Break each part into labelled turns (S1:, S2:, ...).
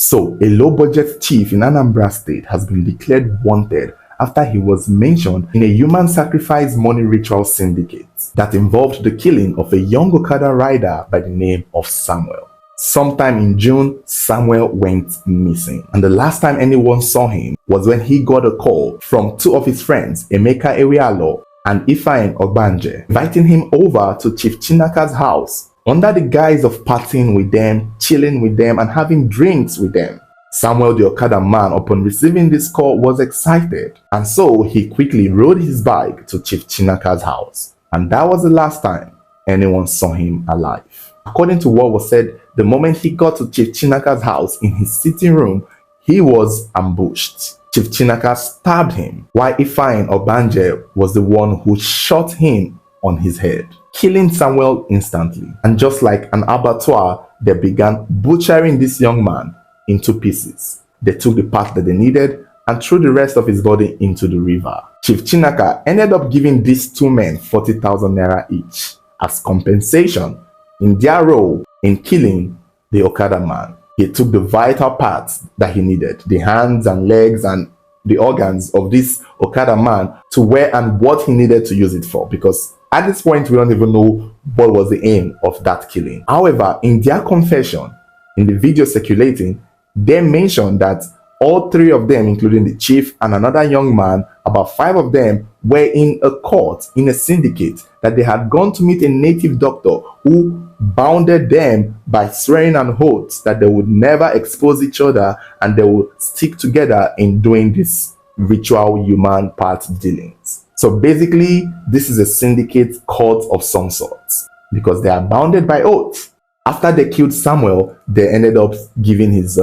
S1: So, a low-budget chief in Anambra State has been declared wanted after he was mentioned in a human sacrifice money ritual syndicate that involved the killing of a young Okada rider by the name of Samuel. Sometime in June, Samuel went missing, and the last time anyone saw him was when he got a call from two of his friends, Emeka Ewialo and Ifeanyi Ogbanje, inviting him over to Chief Chinaka's house under the guise of partying with them, chilling with them, and having drinks with them. Samuel the Okada man, upon receiving this call, was excited, and so he quickly rode his bike to Chief Chinaka's house, and that was the last time anyone saw him alive. According to what was said, the moment he got to Chief Chinaka's house in his sitting room, he was ambushed. Chief Chinaka stabbed him, while Ifeanyi Ogbanje was the one who shot him on his head, killing Samuel instantly. And just like an abattoir, they began butchering this young man into pieces. They took the part that they needed and threw the rest of his body into the river. Chief Chinaka ended up giving these two men 40,000 naira each as compensation in their role in killing the Okada man. He took the vital parts that he needed, the hands and legs and the organs of this Okada man, to where and what he needed to use it for, because at this point we don't even know what was the aim of that killing. However, in their confession, in the video circulating, they mentioned that all three of them, including the chief and another young man, about 5 of them, were in a court, in a syndicate, that they had gone to meet a native doctor who bounded them by swearing an oath that they would never expose each other and they would stick together in doing this ritual human part dealings. So basically, this is a syndicate cult of some sorts, because they are bounded by oath. After they killed Samuel, they ended up giving his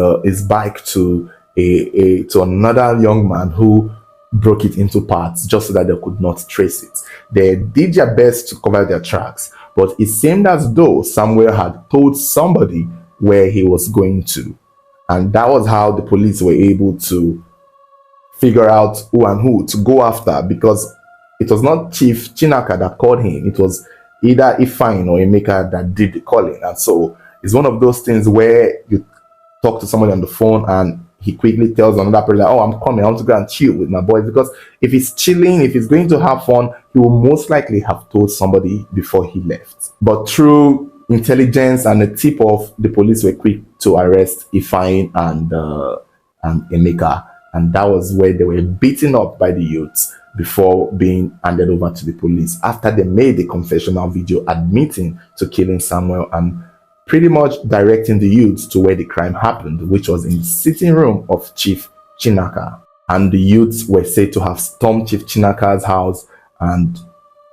S1: bike to to another young man who broke it into parts just so that they could not trace it. They did their best to cover their tracks, but it seemed as though Samuel had told somebody where he was going to, and that was how the police were able to figure out who and who to go after, because it was not Chief Chinaka that called him, it was either Ifeanyi or Emeka that did the calling. And so it's one of those things where you talk to somebody on the phone and he quickly tells another person, oh, I'm coming, I want to go and chill with my boys. Because if he's chilling, if he's going to have fun, he will most likely have told somebody before he left. But through intelligence and a tip off, the police were quick to arrest Ifeanyi and Emeka. And that was where they were beaten up by the youths before being handed over to the police, after they made the confessional video admitting to killing Samuel and pretty much directing the youths to where the crime happened, which was in the sitting room of Chief Chinaka. And the youths were said to have stormed Chief Chinaka's house and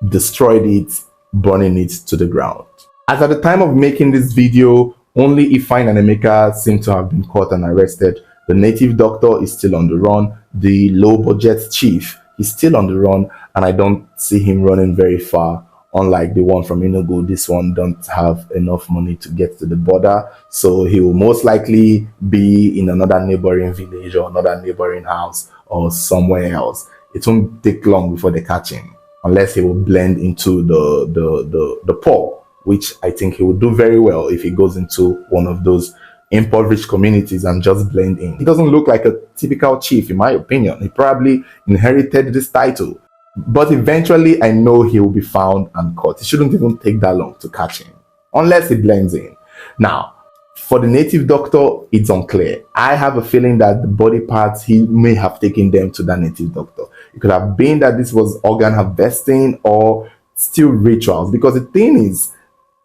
S1: destroyed it, burning it to the ground. As at the time of making this video, only Ifeanyi and Emeka seem to have been caught and arrested. The native doctor is still on the run. The low-budget chief is still on the run, and I don't see him running very far. Unlike the one from Enugu, this one don't have enough money to get to the border, so he will most likely be in another neighboring village or another neighboring house or somewhere else. It won't take long before they catch him, unless he will blend into the poor, which I think he will do very well if he goes into one of those impoverished communities and just blend in. He doesn't look like a typical chief, in my opinion. He probably inherited this title, but eventually I know he will be found and caught. It shouldn't even take that long to catch him, unless he blends in. Now, for the native doctor, it's unclear. I have a feeling that the body parts, he may have taken them to that native doctor. It could have been that this was organ harvesting or still rituals, because the thing is,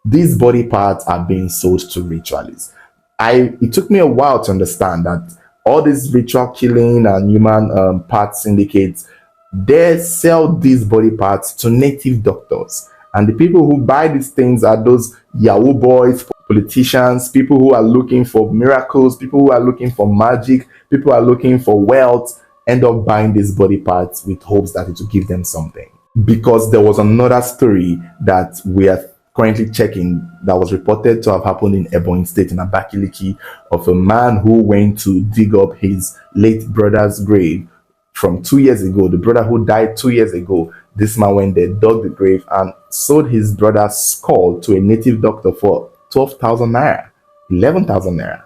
S1: these body parts are being sold to ritualists. It took me a while to understand that all these ritual killing and human parts syndicates, they sell these body parts to native doctors. And the people who buy these things are those Yahoo boys, politicians, people who are looking for miracles, people who are looking for magic, people who are looking for wealth, end up buying these body parts with hopes that it will give them something. Because there was another story that we are currently checking that was reported to have happened in Ebonyi State, in Abakaliki, of a man who went to dig up his late brother's grave from 2 years ago. The brother who died 2 years ago, this man went there, dug the grave, and sold his brother's skull to a native doctor for 12,000 naira, 11,000 naira.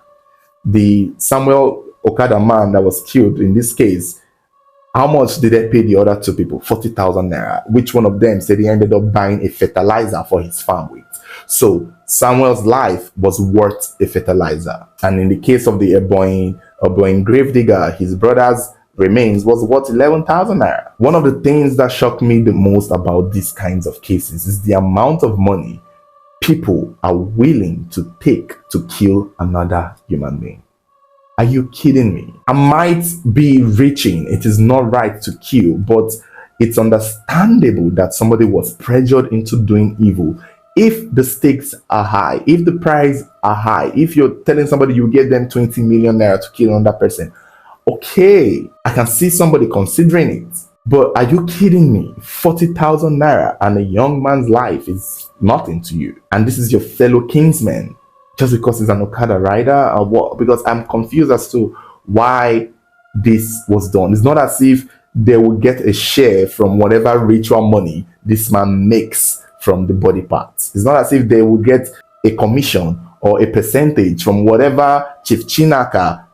S1: the Samuel Okada man that was killed in this case, how much did they pay the other two people? 40,000 naira. Which one of them said he ended up buying a fertilizer for his farm with? So Samuel's life was worth a fertilizer. And in the case of the Eboin gravedigger, his brother's remains was worth 11,000 naira. One of the things that shocked me the most about these kinds of cases is the amount of money people are willing to take to kill another human being. Are you kidding me? I might be reaching, it is not right to kill, but it's understandable that somebody was pressured into doing evil. If the stakes are high, if the price are high, if you're telling somebody you get them 20 million naira to kill another person, okay, I can see somebody considering it. But are you kidding me? 40,000 naira and a young man's life is nothing to you. And this is your fellow kinsman just because he's an Okada rider or what? Because I'm confused as to why this was done. It's not as if they will get a share from whatever ritual money this man makes from the body parts. It's not as if they will get a commission or a percentage from whatever Chief Chinaka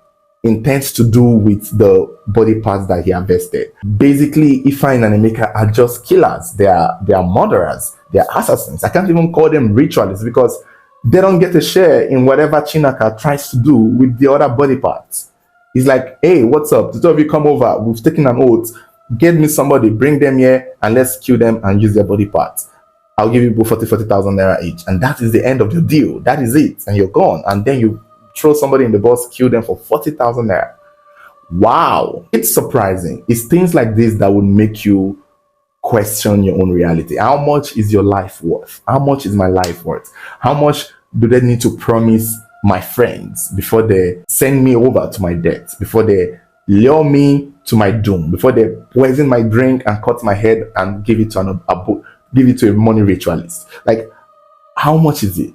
S1: intends to do with the body parts that he harvested. Basically, Ifeanyi and Emeka are just killers. They are murderers. They are assassins. I can't even call them ritualists because they don't get a share in whatever Chinaka tries to do with the other body parts. He's like, hey, what's up? The two of you come over. We've taken an oath. Get me somebody, bring them here, and let's kill them and use their body parts. I'll give you both 40,000 naira each. And that is the end of your deal. That is it. And you're gone. And then you throw somebody in the bus, kill them for 40,000 naira. Wow. It's surprising. It's things like this that would make you question your own reality. How much is your life worth? How much is my life worth? How much do they need to promise my friends before they send me over to my death, before they lure me to my doom, before they poison my drink and cut my head and give it to a money ritualist? Like, how much is it?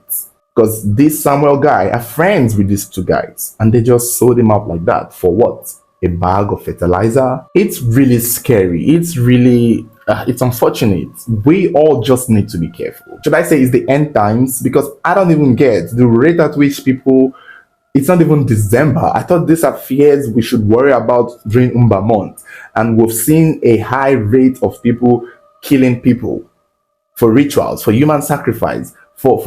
S1: Because this Samuel guy are friends with these two guys and they just sold him out like that. For what? A bag of fertilizer? It's really scary. It's really it's unfortunate. We all just need to be careful. Should I say it's the end times? Because I don't even get the rate at which people, it's not even December. I thought these are fears we should worry about during Umba month. And we've seen a high rate of people killing people for rituals, for human sacrifice, for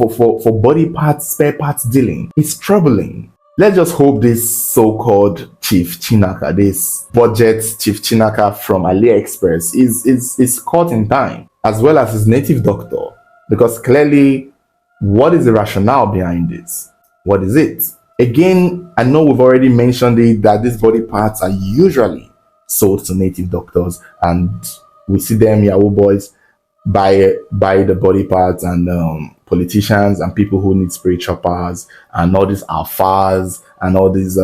S1: body parts, spare parts dealing. It's troubling. Let's just hope this so-called Chief Chinaka, this budget Chief Chinaka from AliExpress is caught in time, as well as his native doctor. Because clearly, what is the rationale behind this? What is it? Again, I know we've already mentioned it, that these body parts are usually sold to native doctors, and we see them, Yahoo boys, buy the body parts, and politicians and people who need spiritual powers and all these alphas and all these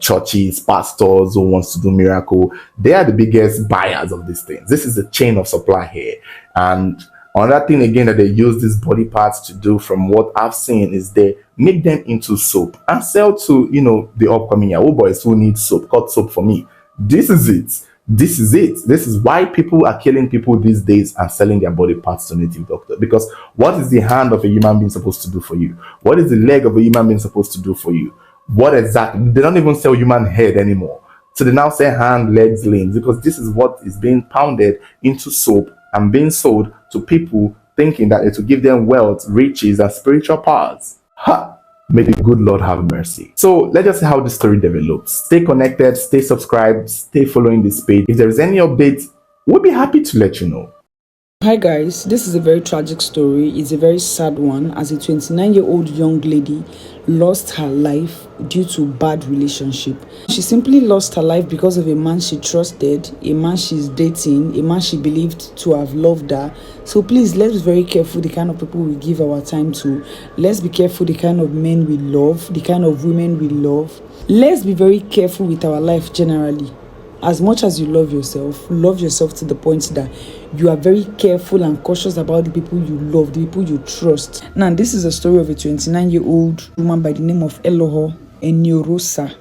S1: churches, pastors who wants to do miracle, they are the biggest buyers of these things. This is the chain of supply here. And another thing again that they use these body parts to do, from what I've seen, is they make them into soap and sell to, the upcoming Yahoo boys who need soap. Cut soap for me. This is it. This is it. This is why people are killing people these days and selling their body parts to native doctor. Because what is the hand of a human being supposed to do for you? What is the leg of a human being supposed to do for you? What exactly? They don't even sell human head anymore. So they now say hand, legs, limbs, because this is what is being pounded into soap and being sold to people thinking that it will give them wealth, riches, and spiritual powers. Ha! May the good Lord have mercy. So let's just see how the story develops. Stay connected, stay subscribed, stay following this page. If there is any update, we'll be happy to let you know.
S2: Hi guys, this is a very tragic story. It's a very sad one, as a 29-year-old young lady lost her life due to bad relationship. She simply lost her life because of a man she trusted, a man she's dating, a man she believed to have loved her. So please, let's be very careful the kind of people we give our time to. Let's be careful the kind of men we love, the kind of women we love. Let's be very careful with our life generally. As much as you love yourself to the point that you are very careful and cautious about the people you love, the people you trust. Now, this is a story of a 29-year-old woman by the name of Elohor Enyorosa.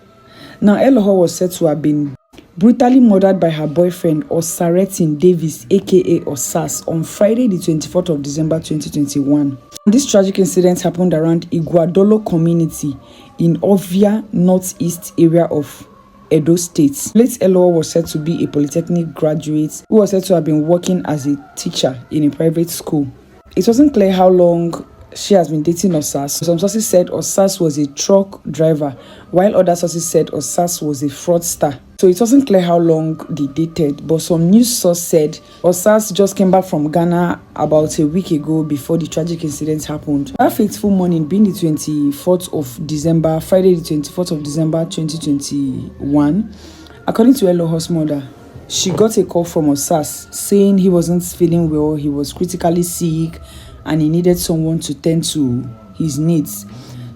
S2: Now, Elohor was said to have been brutally murdered by her boyfriend, Osaretin Davis, aka Osas, on Friday, the 24th of December 2021. This tragic incident happened around Iguadolo community in Ovia, northeast area of Edo State. Late Elohor was said to be a polytechnic graduate who was said to have been working as a teacher in a private school. It wasn't clear how long she has been dating Osas. Some sources said Osas was a truck driver, while other sources said Osas was a fraudster. So it wasn't clear how long they dated, but some news source said Osas just came back from Ghana about a week ago before the tragic incident happened. That fateful morning being the 24th of December, Friday the 24th of December 2021, according to Elohor's mother, she got a call from Osas saying he wasn't feeling well, he was critically sick, and he needed someone to tend to his needs.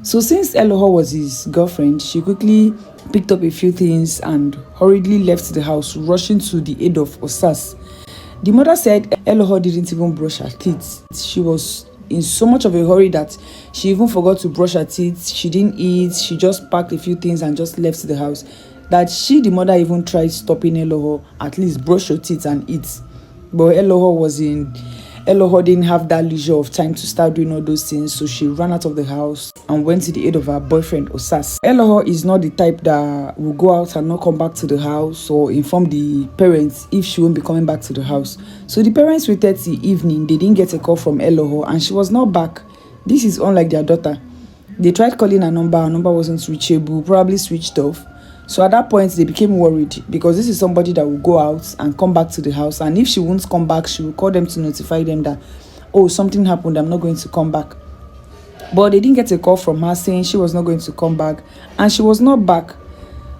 S2: So since Elohor was his girlfriend, she quickly picked up a few things and hurriedly left the house, rushing to the aid of Osas. The mother said Elohor didn't even brush her teeth. She was in so much of a hurry that she even forgot to brush her teeth. She didn't eat. She just packed a few things and just left the house. That the mother even tried stopping Elohor, at least brush your teeth and eat. But Elohor didn't have that leisure of time to start doing all those things, so she ran out of the house and went to the aid of her boyfriend Osas. Elohor is not the type that will go out and not come back to the house or inform the parents if she won't be coming back to the house. So the parents waited till evening. They didn't get a call from Elohor and she was not back. This is unlike their daughter. They tried calling her number wasn't reachable, probably switched off. So at that point, they became worried because this is somebody that will go out and come back to the house. And if she won't come back, she will call them to notify them that, oh, something happened, I'm not going to come back. But they didn't get a call from her saying she was not going to come back. And she was not back.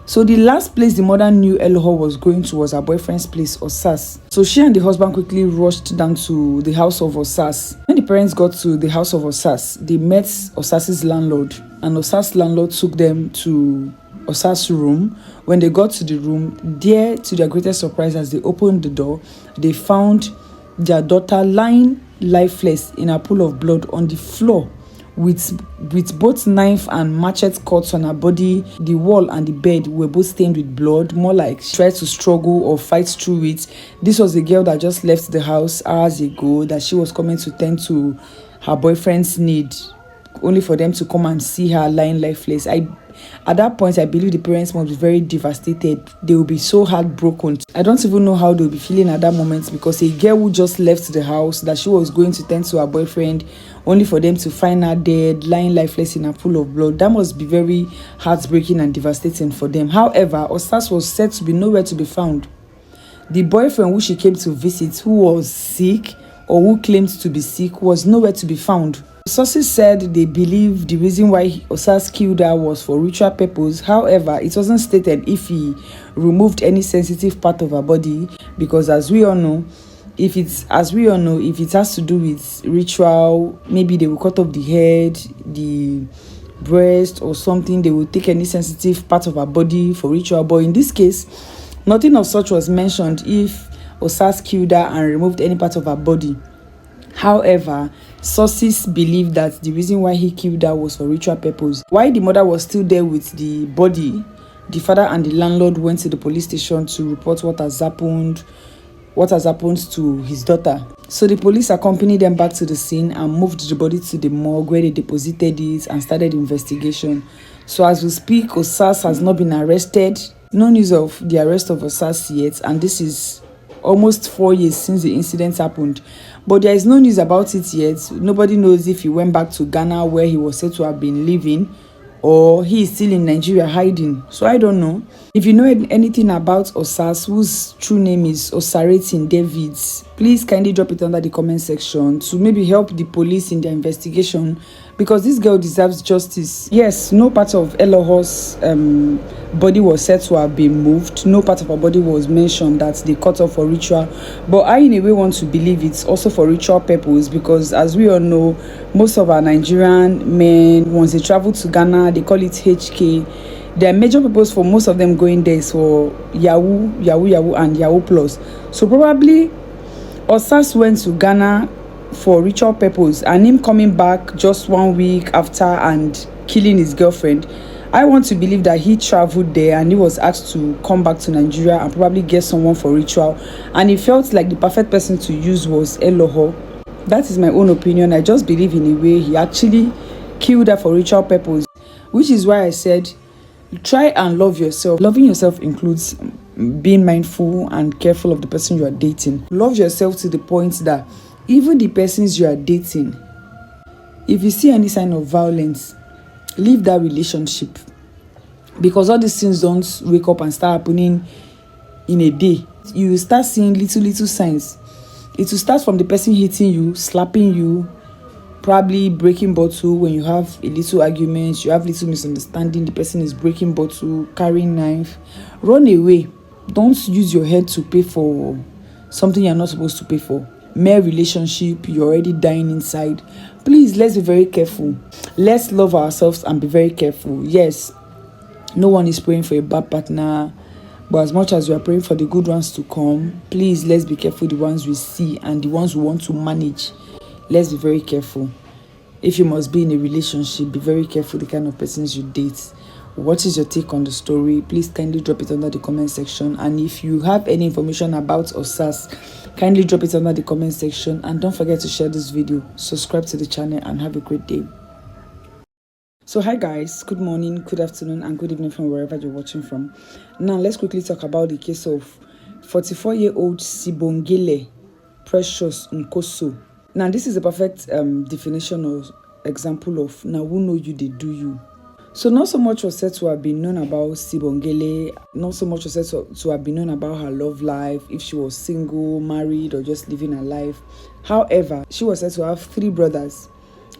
S2: So the last place the mother knew Elohor was going to was her boyfriend's place, Osas. So she and the husband quickly rushed down to the house of Osas. When the parents got to the house of Osas, they met Osas's landlord. And Osas' landlord took them to Osas' room. When they got to the room, there, to their greatest surprise, as they opened the door, they found their daughter lying lifeless in a pool of blood on the floor with both knife and machete cuts on her body. The wall and the bed were both stained with blood, more like she tried to struggle or fight through it. This was a girl that just left the house hours ago, that she was coming to tend to her boyfriend's need, only for them to come and see her lying lifeless. At that point, I believe the parents must be very devastated. They will be so heartbroken. I don't even know how they'll be feeling at that moment, because a girl who just left the house, that she was going to tend to her boyfriend, only for them to find her dead, lying lifeless in a pool of blood. That must be very heartbreaking and devastating for them. However, Osas was said to be nowhere to be found. The boyfriend who she came to visit, who was sick or who claimed to be sick, was nowhere to be found. Sources said they believe the reason why Osas killed her was for ritual purpose. However, it wasn't stated if he removed any sensitive part of her body, because as we all know, if it has to do with ritual, maybe they will cut off the head, the breast or something. They will take any sensitive part of her body for ritual. But in this case, nothing of such was mentioned if Osas killed her and removed any part of her body. However, sources believe that the reason why he killed her was for ritual purpose. While the mother was still there with the body, the father and the landlord went to the police station to report what has happened to his daughter. So the police accompanied them back to the scene and moved the body to the morgue, where they deposited it and started investigation. So as we speak, Osas has not been arrested. No news of the arrest of Osas yet, and this is almost 4 years since the incident happened. But there is no news about it yet. Nobody knows if he went back to Ghana, where he was said to have been living, or he is still in Nigeria hiding. So I don't know. If you know anything about Osas, whose true name is Osaratin Davids, please kindly drop it under the comment section to maybe help the police in their investigation, because this girl deserves justice. Yes, no part of Elohor's body was said to have been moved. No part of her body was mentioned that they cut off for ritual. But I, in a way, want to believe it's also for ritual purpose, because as we all know, most of our Nigerian men, once they travel to Ghana, they call it HK. Their major purpose for most of them going there is for Yahoo, and Yahoo Plus. So probably Osas went to Ghana for ritual purpose, and him coming back just 1 week after and killing his girlfriend. I want to believe that he traveled there and he was asked to come back to Nigeria and probably get someone for ritual, and he felt like the perfect person to use was Elohor. That is my own opinion. I just believe in a way he actually killed her for ritual purpose. which is why I said try and love yourself. Loving yourself includes being mindful and careful of the person you are dating. Love yourself to the point that even the persons you are dating, if you see any sign of violence, leave that relationship, because all these things don't wake up and start happening in a day. You will start seeing little signs. It will start from the person hitting you, slapping you, probably breaking bottle. When you have a little argument, you have little misunderstanding, the person is breaking bottle, carrying knife, run away. Don't use your head to pay for something you're not supposed to pay for. Mere relationship, you're already dying inside. Please, let's be very careful. Let's love ourselves and be very careful. Yes, no one is praying for a bad partner, but as much as we are praying for the good ones to come, please, let's be careful the ones we see and the ones we want to manage. Let's be very careful. If you must be in a relationship, be very careful the kind of persons you date. What is your take on the story? Please kindly drop it under the comment section. And if you have any information about Osas, kindly drop it under the comment section. And don't forget to share this video, subscribe to the channel, and have a great day. So hi guys, good morning, good afternoon, and good evening from wherever you're watching from. Now let's quickly talk about the case of 44-year-old Sibongile Precious Nkoso. Now this is a perfect definition or example of now who know you, they do you. So not so much was said to have been known about Sibongile, not so much was said to have been known about her love life, if she was single, married, or just living her life. However, she was said to have 3 brothers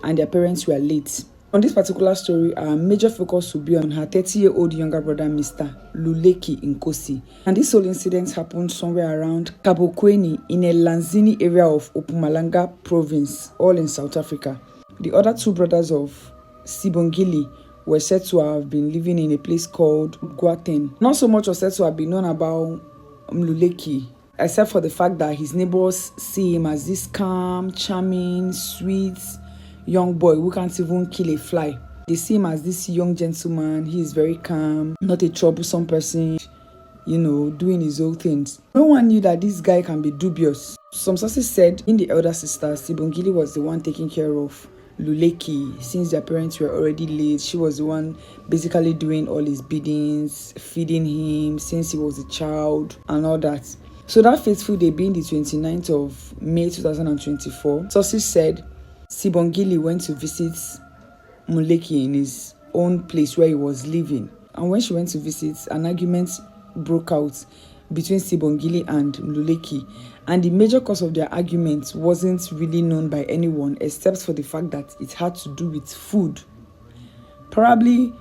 S2: and their parents were late. On this particular story, our major focus will be on her 30-year-old younger brother, Mr. Luleki Nkosi. And this whole incident happened somewhere around Kabokweni in a Lanzini area of Opumalanga province, all in South Africa. The other 2 brothers of Sibongile were said to have been living in a place called Guaten. Not so much was said to have been known about Luleki, except for the fact that his neighbors see him as this calm, charming, sweet young boy who can't even kill a fly. They see him as this young gentleman. He is very calm, not a troublesome person, doing his own things. No one knew that this guy can be dubious. Some sources said in the elder sister, Sibongile was the one taking care of Luleki since their parents were already late. She was the one basically doing all his biddings, feeding him since he was a child and all that. So that fateful day being the 29th of May 2024, sources said Sibongile went to visit Muleki in his own place where he was living. And when she went to visit, an argument broke out between Sibongile and Muleki. And the major cause of their argument wasn't really known by anyone except for the fact that it had to do with food. Probably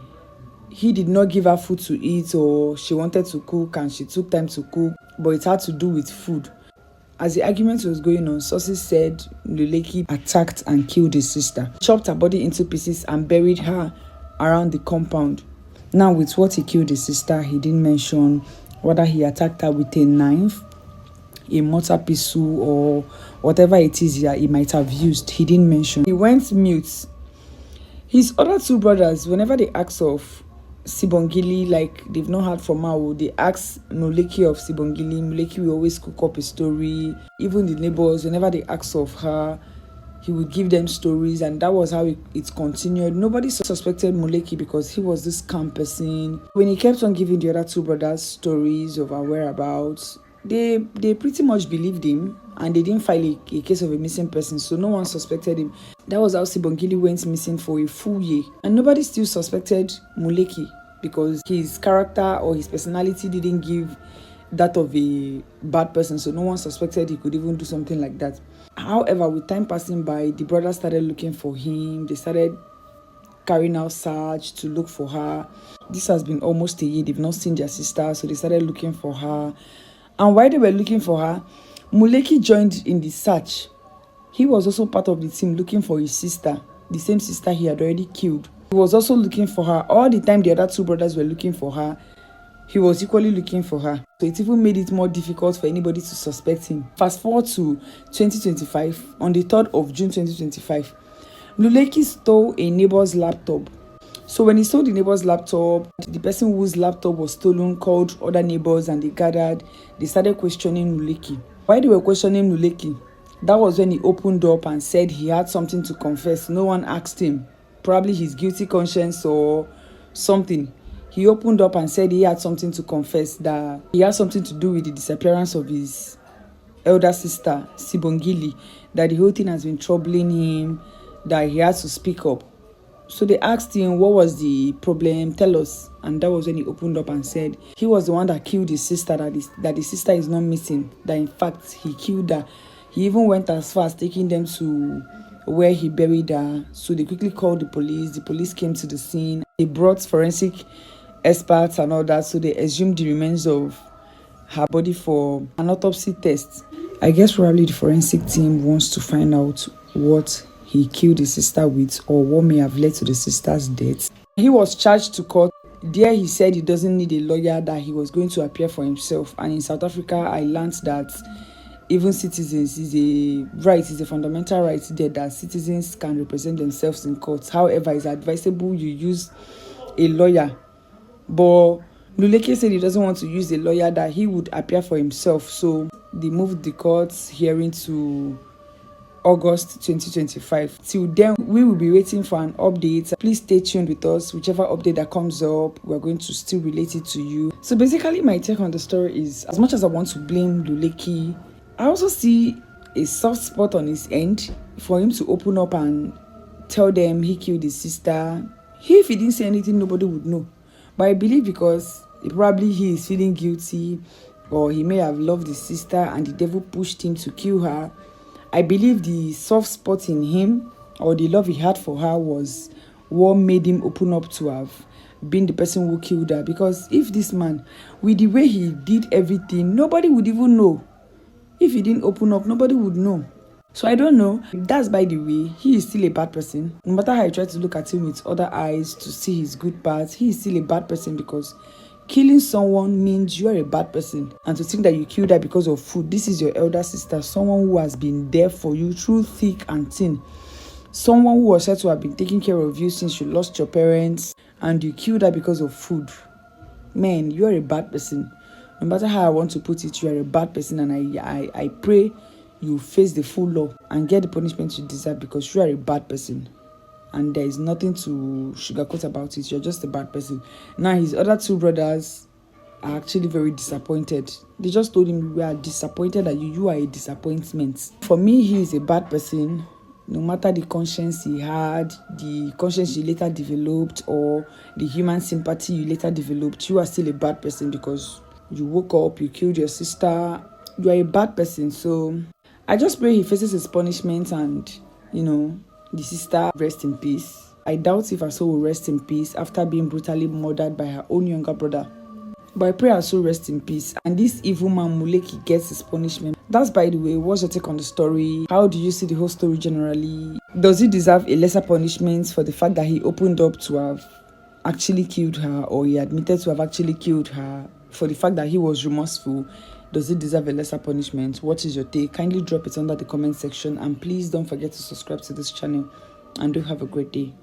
S2: he did not give her food to eat, or she wanted to cook and she took time to cook, but it had to do with food. As the argument was going on, sources said Luleki attacked and killed his sister, chopped her body into pieces and buried her around the compound. Now, with what he killed his sister, he didn't mention whether he attacked her with a knife, a mortar pistol, or whatever it is he might have used. He didn't mention. He went mute. His other 2 brothers, whenever they asked of Sibongile, like they've not heard from her, they asked Muleki of Sibongile. Muleki will always cook up a story. Even the neighbors, whenever they asked of her, he would give them stories, and that was how it continued. Nobody suspected Muleki because he was this calm person. When he kept on giving the other 2 brothers stories of her whereabouts, they pretty much believed him, and they didn't file a case of a missing person, so no one suspected him. That was how Sibongile went missing for a full year, and nobody still suspected Muleki because his character or his personality didn't give that of a bad person, so no one suspected he could even do something like that. However, with time passing by, the brothers started looking for him. They started carrying out search to look for her. This has been almost a year. They've not seen their sister, so they started looking for her. And while they were looking for her, Muleki joined in the search. He was also part of the team looking for his sister, the same sister he had already killed. He was also looking for her. All the time the other 2 brothers were looking for her, he was equally looking for her. So it even made it more difficult for anybody to suspect him. Fast forward to 2025, on the 3rd of June 2025, Luleki stole a neighbor's laptop. So when he stole the neighbor's laptop, the person whose laptop was stolen called other neighbors and they gathered. They started questioning Luleki. While they were questioning Luleki, that was when he opened up and said he had something to confess. No one asked him. Probably his guilty conscience or something. He opened up and said he had something to confess, that he had something to do with the disappearance of his elder sister, Sibongili, that the whole thing has been troubling him, that he has to speak up. So they asked him, what was the problem? Tell us. And that was when he opened up and said he was the one that killed his sister, that the sister is not missing, that in fact he killed her. He even went as far as taking them to where he buried her. So they quickly called the police. The police came to the scene. They brought forensic experts and all that. So they exhumed the remains of her body for an autopsy test. I guess probably the forensic team wants to find out what he killed his sister with, or what may have led to the sister's death. He was charged to court. There he said he doesn't need a lawyer, that he was going to appear for himself. And in South Africa, I learned that even citizens is a fundamental right there, that citizens can represent themselves in court. However, it's advisable you use a lawyer. But Luleke said he doesn't want to use a lawyer, that he would appear for himself. So they moved the court's hearing to August 2025. Till then, we will be waiting for an update. Please stay tuned with us. Whichever update that comes up, we're going to still relate it to you. So basically, my take on the story is, as much as I want to blame Luleki, I also see a soft spot on his end for him to open up and tell them he killed his sister. If he didn't say anything, nobody would know. But I believe because probably he is feeling guilty, or he may have loved his sister and the devil pushed him to kill her. I believe the soft spot in him, or the love he had for her, was what made him open up to have been the person who killed her. Because if this man, with the way he did everything, nobody would even know. If he didn't open up, nobody would know. So I don't know. That's by the way, he is still a bad person. No matter how I try to look at him with other eyes to see his good parts, he is still a bad person, because killing someone means you are a bad person. And to think that you killed her because of food, this is your elder sister, someone who has been there for you through thick and thin, someone who was said to have been taking care of you since you lost your parents, and you killed her because of food. Man, you are a bad person. No matter how I want to put it, you are a bad person, and I pray you face the full law and get the punishment you deserve, because you are a bad person. And there is nothing to sugarcoat about it. You're just a bad person. Now, his other two brothers are actually very disappointed. They just told him, we are disappointed at you. You are a disappointment. For me, he is a bad person. No matter the conscience he had, the conscience you later developed, or the human sympathy you later developed, you are still a bad person, because you woke up, you killed your sister. You are a bad person. So I just pray he faces his punishment, and, the sister rest in peace. I doubt if her soul will rest in peace after being brutally murdered by her own younger brother. But I pray her soul rest in peace, and this evil man Muleki gets his punishment. That's, by the way, what's your take on the story? How do you see the whole story generally? Does he deserve a lesser punishment for the fact that he opened up to have actually killed her, or he admitted to have actually killed her, for the fact that he was remorseful? Does it deserve a lesser punishment? What is your take? Kindly drop it under the comment section, and please don't forget to subscribe to this channel, and do have a great day.